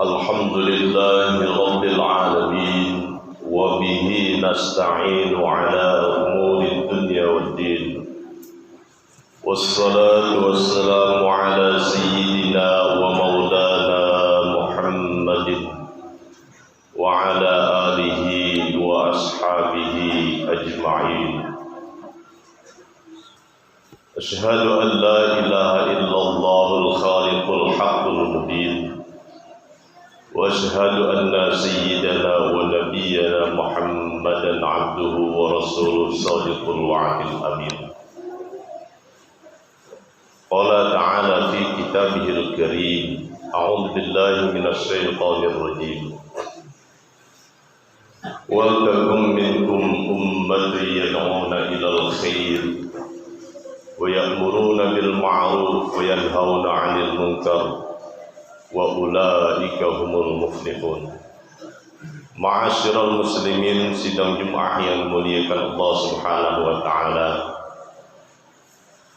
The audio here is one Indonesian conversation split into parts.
Alhamdulillahi Rabbil Alamin. Wa bihi nasta'inu ala umuri dunya waddin. Wassalatu wassalamu ala sayyidina wa maulana Muhammadin wa ala alihi wa ashabihi ajma'in. Asyhadu an la ilaha illallahul khaliqul haqqul mubin. وأشهد أن سيدنا ونبينا محمدا عبده ورسوله الصادق الوعد الأمين. قال تعالى في كتابه الكريم: أعوذ بالله من الشيطان الرجيم. ولتكن منكم أمة يدعون إلى الخير ويأمرون بالمعروف وينهون عن المنكر wa ulaika humul muflihun. Ma'asyiral muslimin, sidang Jumat yang dimuliakan Allah Subhanahu wa taala.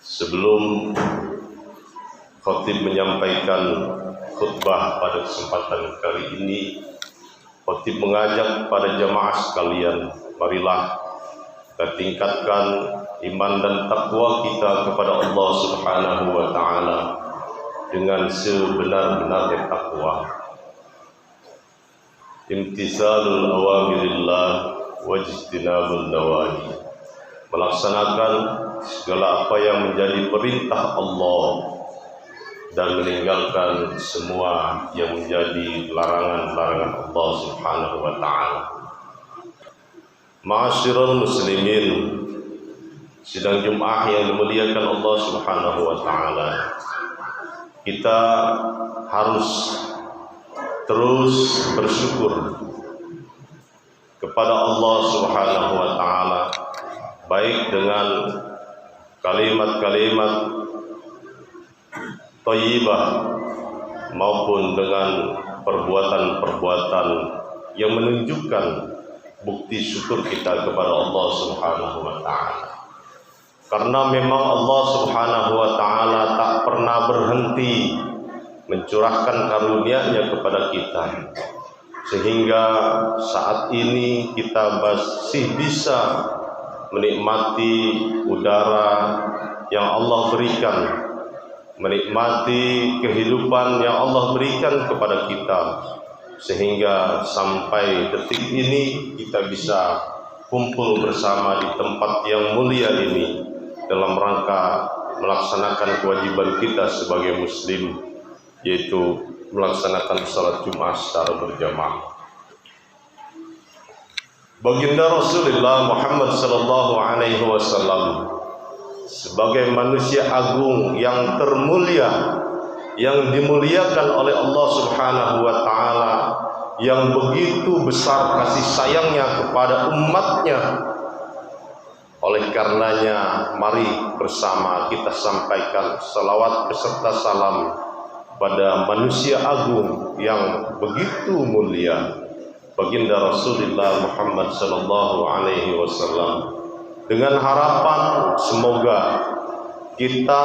Sebelum khatib menyampaikan khutbah pada kesempatan kali ini, khatib mengajak pada jamaah sekalian, marilah kita tingkatkan iman dan takwa kita kepada Allah Subhanahu wa taala dengan sebenar-benarnya takwa. Imtisalul awamirillah wajtinabun nawahi. Melaksanakan segala apa yang menjadi perintah Allah dan meninggalkan semua yang menjadi larangan-larangan Allah Subhanahu wa taala. Ma'asyiral muslimin, sidang Jumat yang dimuliakan Allah Subhanahu wa taala. Kita harus terus bersyukur kepada Allah Subhanahu wa taala, baik dengan kalimat-kalimat thayyibah maupun dengan perbuatan-perbuatan yang menunjukkan bukti syukur kita kepada Allah Subhanahu wa taala. Karena memang Allah Subhanahu wa taala tak pernah berhenti mencurahkan karunia-Nya kepada kita, sehingga saat ini kita masih bisa menikmati udara yang Allah berikan, menikmati kehidupan yang Allah berikan kepada kita, sehingga sampai detik ini kita bisa kumpul bersama di tempat yang mulia ini dalam rangka melaksanakan kewajiban kita sebagai muslim, yaitu melaksanakan salat Jumat secara berjamaah. Baginda Rasulullah Muhammad sallallahu alaihi wasallam sebagai manusia agung yang termulia, yang dimuliakan oleh Allah Subhanahu wa taala, yang begitu besar kasih sayangnya kepada umatnya. Oleh karenanya, mari bersama kita sampaikan salawat beserta salam pada manusia agung yang begitu mulia, Baginda Rasulullah Muhammad sallallahu alaihi wasallam, dengan harapan semoga kita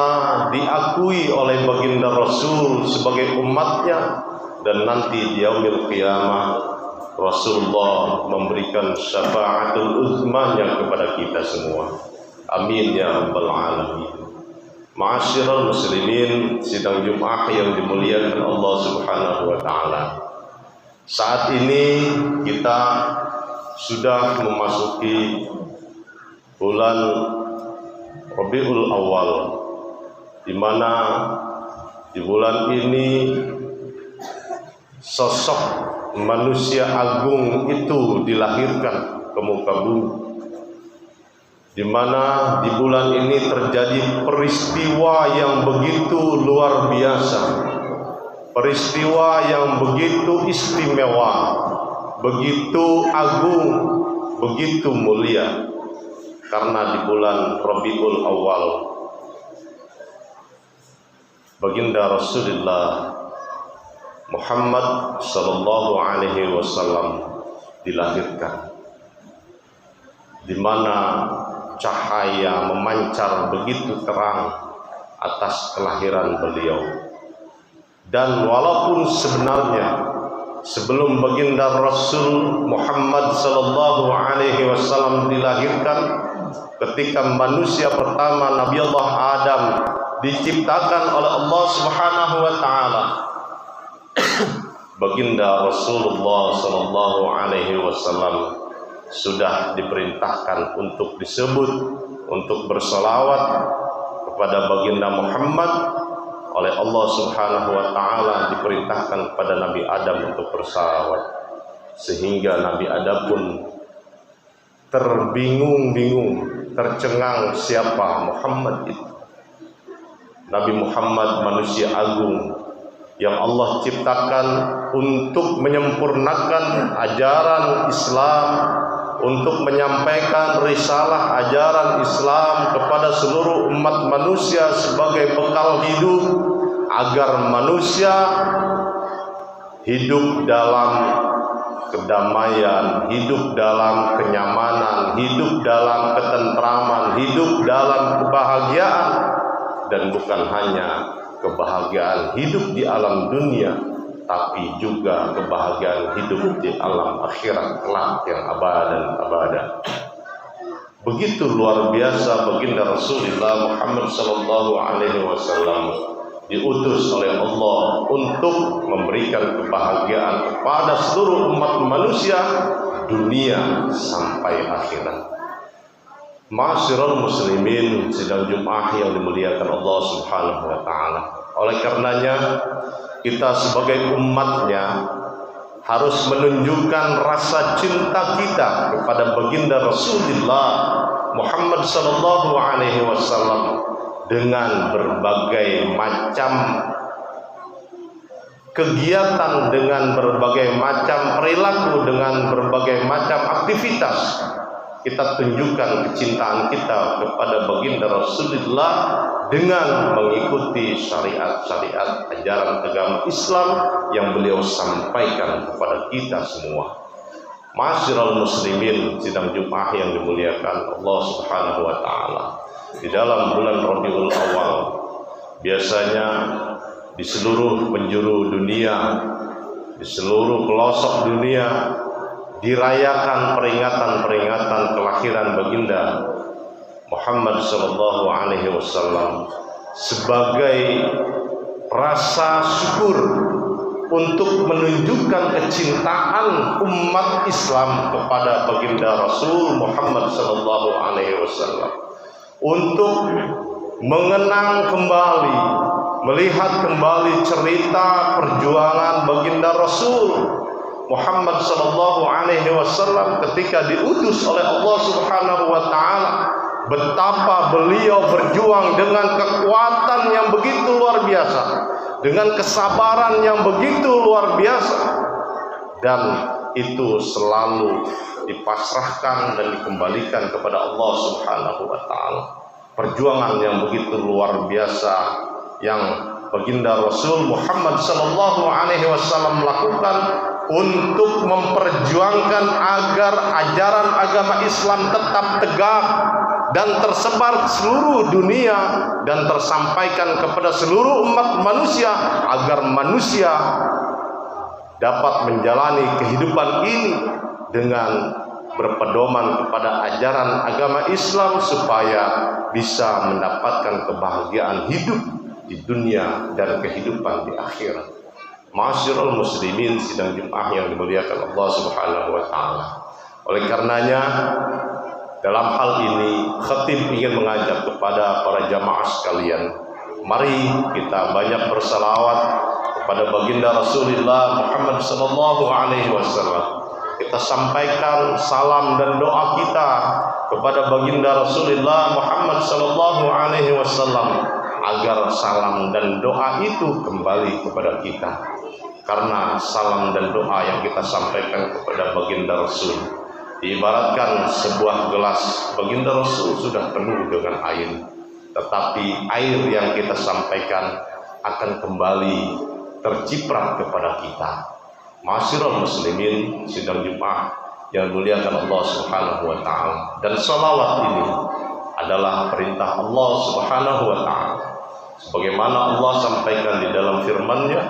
diakui oleh Baginda Rasul sebagai umatnya, dan nanti di yaumil qiyamah Rasulullah memberikan syafaatul uzmanya kepada kita semua. Amin ya rabbal alamin. Ma'asyiral muslimin, sidang Jumat yang dimuliakan Allah Subhanahu wa taala. Saat ini kita sudah memasuki bulan Rabiul Awal, di mana di bulan ini sosok manusia agung itu dilahirkan ke muka bumi, di mana di bulan ini terjadi peristiwa yang begitu luar biasa, peristiwa yang begitu istimewa, begitu agung, begitu mulia. Karena di bulan Rabiul Awal Baginda Rasulullah Muhammad sallallahu alaihi wasallam dilahirkan, di mana cahaya memancar begitu terang atas kelahiran beliau. Dan walaupun sebenarnya sebelum baginda Rasul Muhammad sallallahu alaihi wasallam dilahirkan, ketika manusia pertama Nabi Allah Adam diciptakan oleh Allah Subhanahu wa taala, baginda Rasulullah sallallahu alaihi wasallam sudah diperintahkan untuk disebut, untuk berselawat kepada baginda Muhammad. Oleh Allah Subhanahu wa taala diperintahkan kepada Nabi Adam untuk bersalawat, sehingga Nabi Adam pun terbingung-bingung, tercengang, siapa Muhammad itu. Nabi Muhammad manusia agung yang Allah ciptakan untuk menyempurnakan ajaran Islam, untuk menyampaikan risalah ajaran Islam kepada seluruh umat manusia sebagai bekal hidup, agar manusia hidup dalam kedamaian, hidup dalam kenyamanan, hidup dalam ketentraman, hidup dalam kebahagiaan, dan bukan hanya kebahagiaan hidup di alam dunia, tapi juga kebahagiaan hidup di alam akhirat kelak yang abadan. Begitu luar biasa baginda Rasulullah Muhammad sallallahu alaihi wasallam diutus oleh Allah untuk memberikan kebahagiaan kepada seluruh umat manusia dunia sampai akhirat. Ma'asyiral muslimin sidang Jumat yang dimuliakan Allah Subhanahu wa taala. Oleh karenanya kita sebagai umatnya harus menunjukkan rasa cinta kita kepada baginda Rasulullah Muhammad sallallahu alaihi wasallam dengan berbagai macam kegiatan, dengan berbagai macam perilaku, dengan berbagai macam aktivitas. Kita tunjukkan kecintaan kita kepada baginda Rasulullah dengan mengikuti syariat-syariat ajaran agama Islam yang beliau sampaikan kepada kita semua. Ma'asyiral muslimin sidang Jumat yang dimuliakan Allah Subhanahu wa taala. Di dalam bulan Rabiul Awal biasanya di seluruh penjuru dunia, di seluruh pelosok dunia dirayakan peringatan-peringatan kelahiran baginda Muhammad sallallahu alaihi wasallam sebagai rasa syukur untuk menunjukkan kecintaan umat Islam kepada baginda Rasul Muhammad sallallahu alaihi wasallam, untuk mengenang kembali, melihat kembali cerita perjuangan baginda Rasul Muhammad sallallahu alaihi wasallam ketika diutus oleh Allah Subhanahu wa taala. Betapa beliau berjuang dengan kekuatan yang begitu luar biasa, dengan kesabaran yang begitu luar biasa, dan itu selalu dipasrahkan dan dikembalikan kepada Allah Subhanahu wa taala. Perjuangan yang begitu luar biasa yang baginda Rasul Muhammad sallallahu alaihi wasallam lakukan untuk memperjuangkan agar ajaran agama Islam tetap tegak dan tersebar ke seluruh dunia dan tersampaikan kepada seluruh umat manusia, agar manusia dapat menjalani kehidupan ini dengan berpedoman kepada ajaran agama Islam supaya bisa mendapatkan kebahagiaan hidup di dunia dan kehidupan di akhirat. Ma'asyiral muslimin sidang Jumat yang dimuliakan Allah Subhanahu wa taala. Oleh karenanya dalam hal ini khatib ingin mengajak kepada para jamaah sekalian, mari kita banyak bersalawat kepada baginda Rasulullah Muhammad sallallahu alaihi wasallam. Kita sampaikan salam dan doa kita kepada baginda Rasulullah Muhammad sallallahu alaihi wasallam agar salam dan doa itu kembali kepada kita. Karena salam dan doa yang kita sampaikan kepada baginda Rasul diibaratkan sebuah gelas baginda Rasul sudah penuh dengan air, tetapi air yang kita sampaikan akan kembali terciprat kepada kita. Ma'asyiral muslimin sidang Jumat yang dimuliakan Allah Subhanahu wa taala. Dan salawat ini adalah perintah Allah Subhanahu wa taala. sebagaimana Allah sampaikan di dalam firman-Nya,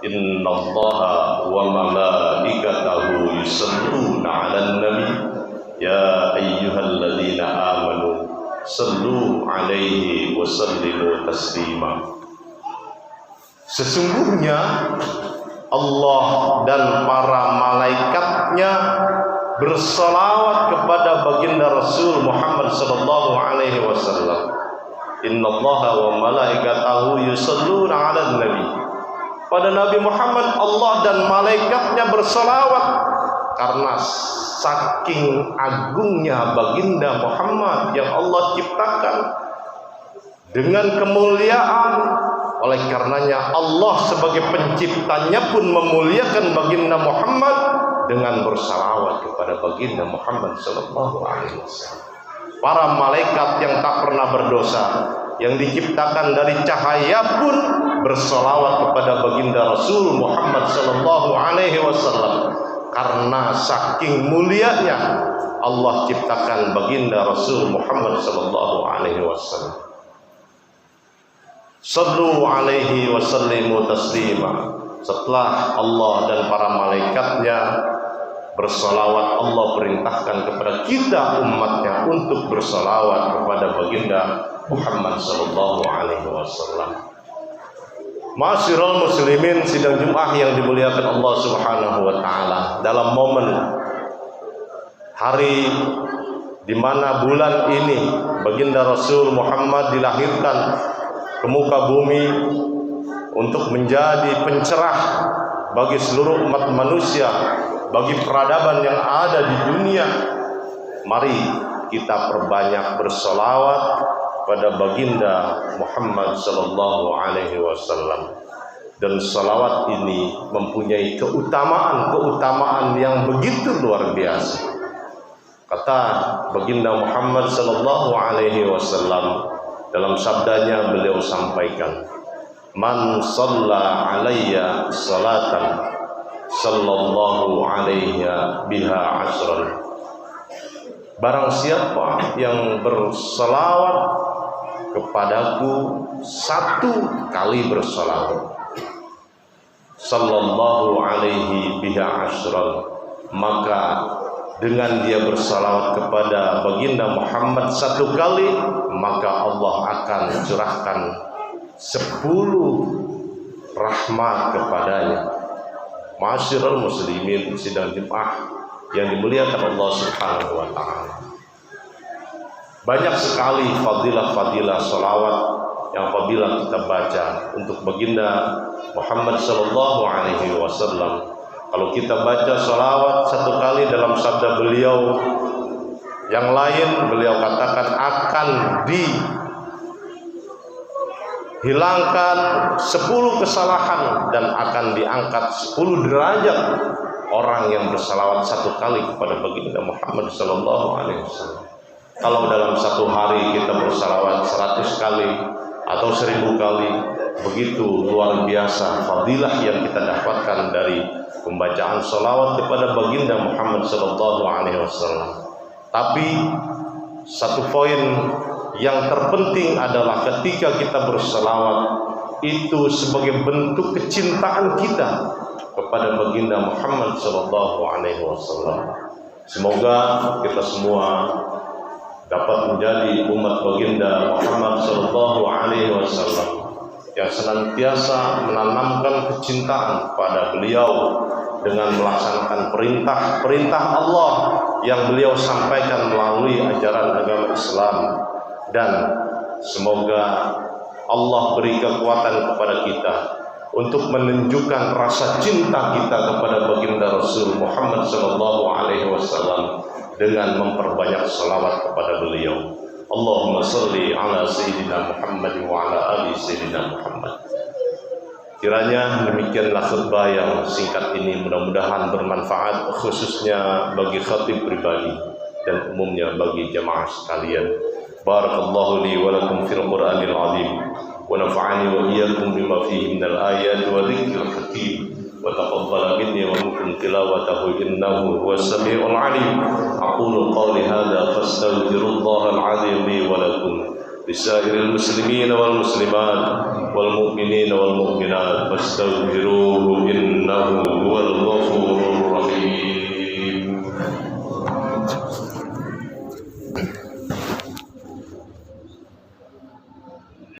innallaha wa malaikatahu yusholluna 'alan nabi ya ayyuhalladzina amanu shallu 'alaihi wa sallimu taslima. Sesungguhnya Allah dan para malaikatnya bersalawat kepada baginda Rasul Muhammad sallallahu alaihi wasallam. Innallaha wa malaikatahu yusholluna 'alan nabi. Pada Nabi Muhammad Allah dan malaikatnya bersalawat karena saking agungnya baginda Muhammad yang Allah ciptakan dengan kemuliaan. Oleh karenanya Allah sebagai penciptanya pun memuliakan baginda Muhammad dengan bersalawat kepada baginda Muhammad sallallahu alaihi wasallam. Para malaikat yang tak pernah berdosa, yang diciptakan dari cahaya pun bersalawat kepada baginda Rasul Muhammad sallallahu alaihi wasallam. Karena saking mulianya Allah ciptakan baginda Rasul Muhammad sallallahu alaihi wasallam. Sallu alaihi wa sallimu taslima. Setelah Allah dan para malaikatnya bersalawat, Allah perintahkan kepada kita umatnya untuk bersalawat kepada baginda Muhammad sallallahu alaihi wasallam. Ma'asyiral muslimin, sidang Jumat yang dimuliakan Allah Subhanahu wa taala, dalam momen hari di mana bulan ini baginda Rasul Muhammad dilahirkan ke muka bumi untuk menjadi pencerah bagi seluruh umat manusia, bagi peradaban yang ada di dunia. Mari kita perbanyak bersolawat pada baginda Muhammad sallallahu alaihi wasallam. Dan salawat ini mempunyai keutamaan yang begitu luar biasa. Kata baginda Muhammad sallallahu alaihi wasallam dalam sabdanya, beliau sampaikan, man shalla alayya salatan sallallahu alaihi biha asran. Barang siapa yang bersalawat kepadaku satu kali bersalawat, sallallahu alaihi biha asran, maka dengan dia bersalawat kepada baginda Muhammad satu kali, maka Allah akan curahkan 10 rahmat kepadanya. Ma'asyiral muslimin, sidang Jumat yang dimuliakan Allah Subhanahu wa taala. Banyak sekali fadilah-fadilah salawat yang apabila kita baca untuk baginda Muhammad sallallahu alaihi wasallam. Kalau kita baca salawat satu kali dalam sabda beliau yang lain, beliau katakan akan dihilangkan 10 kesalahan dan akan diangkat 10 derajat orang yang bersalawat satu kali kepada baginda Muhammad sallallahu alaihi wasallam. Kalau dalam satu hari kita bersalawat 100 kali atau 1000 kali, begitu luar biasa fadilah yang kita dapatkan dari pembacaan salawat kepada baginda Muhammad sallallahu alaihi wasallam. Tapi satu poin yang terpenting adalah ketika kita bersalawat itu sebagai bentuk kecintaan kita kepada baginda Muhammad sallallahu alaihi wasallam. Semoga kita semua dapat menjadi umat baginda Muhammad sallallahu alaihi wasallam yang senantiasa menanamkan kecintaan pada beliau dengan melaksanakan perintah-perintah Allah yang beliau sampaikan melalui ajaran agama Islam. Dan semoga Allah beri kekuatan kepada kita untuk menunjukkan rasa cinta kita kepada baginda Rasul Muhammad sallallahu alaihi wasallam dengan memperbanyak salawat kepada beliau. Allahumma salli ala sayyidina Muhammad wa ala ali sayyidina Muhammad. Kiranya demikianlah khutbah yang singkat ini mudah-mudahan bermanfaat, khususnya bagi khatib pribadi dan umumnya bagi jamaah sekalian. Barakallahu li wa lakum fil Qur'anil azim wa nafa'ani wa iyyakum bima fihi minal ayati wa dzikril hakim wa taqabbal minni wa minkum tilawatahu innahu huwas samiul alim. Aqulu qawli hadza fastaghfirullahal azim li wa lakum lisa'iril muslimin wal muslimat wal mu'minin wal mu'minat fastaghfiruhu innahu huwal ghafurur rahim.